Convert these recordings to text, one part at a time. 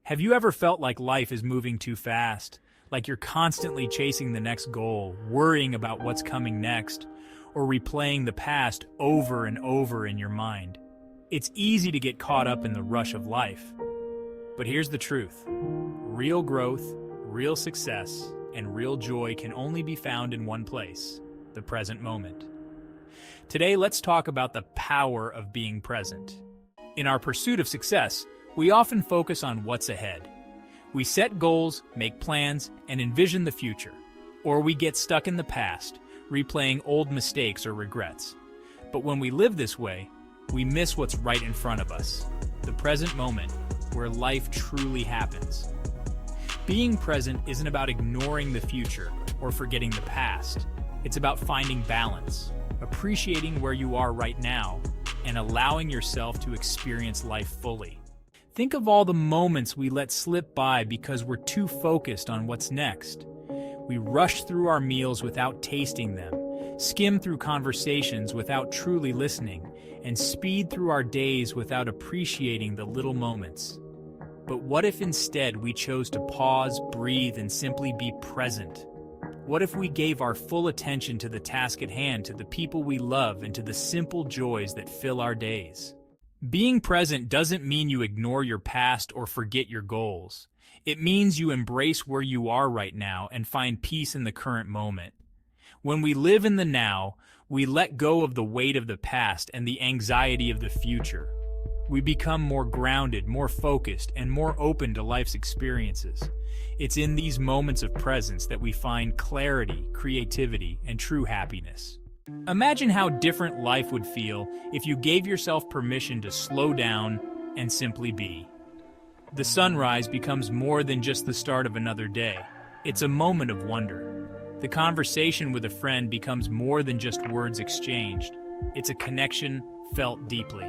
Have you ever felt like life is moving too fast? Like you're constantly chasing the next goal, worrying about what's coming next, or replaying the past over and over in your mind? It's easy to get caught up in the rush of life. But here's the truth. Real growth, real success, and real joy can only be found in one place, the present moment. Today, let's talk about the power of being present. In our pursuit of success, we often focus on what's ahead. We set goals, make plans, and envision the future. Or we get stuck in the past, replaying old mistakes or regrets. But when we live this way, we miss what's right in front of us, the present moment, where life truly happens. Being present isn't about ignoring the future or forgetting the past. It's about finding balance, appreciating where you are right now, and allowing yourself to experience life fully. Think of all the moments we let slip by because we're too focused on what's next. We rush through our meals without tasting them, skim through conversations without truly listening, and speed through our days without appreciating the little moments. But what if instead we chose to pause, breathe, and simply be present? What if we gave our full attention to the task at hand, to the people we love, and to the simple joys that fill our days? Being present doesn't mean you ignore your past or forget your goals. It means you embrace where you are right now and find peace in the current moment. When we live in the now, we let go of the weight of the past and the anxiety of the future. We become more grounded, more focused, and more open to life's experiences. It's in these moments of presence that we find clarity, creativity, and true happiness. Imagine how different life would feel if you gave yourself permission to slow down and simply be. The sunrise becomes more than just the start of another day. It's a moment of wonder. The conversation with a friend becomes more than just words exchanged. It's a connection felt deeply.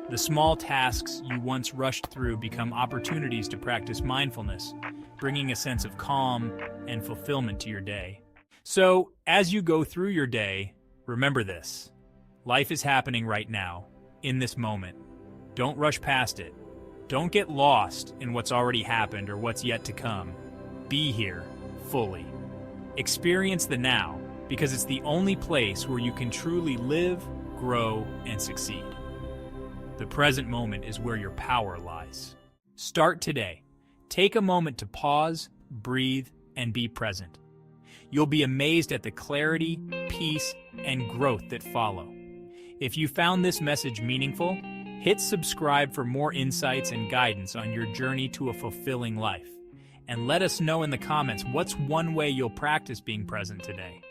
The small tasks you once rushed through become opportunities to practice mindfulness, bringing a sense of calm and fulfillment to your day. So, as you go through your day, remember this. Life is happening right now, in this moment. Don't rush past it. Don't get lost in what's already happened or what's yet to come. Be here, fully. Experience the now, because it's the only place where you can truly live, grow, and succeed. The present moment is where your power lies. Start today. Take a moment to pause, breathe, and be present. You'll be amazed at the clarity, peace, and growth that follow. If you found this message meaningful, hit subscribe for more insights and guidance on your journey to a fulfilling life. And let us know in the comments what's one way you'll practice being present today.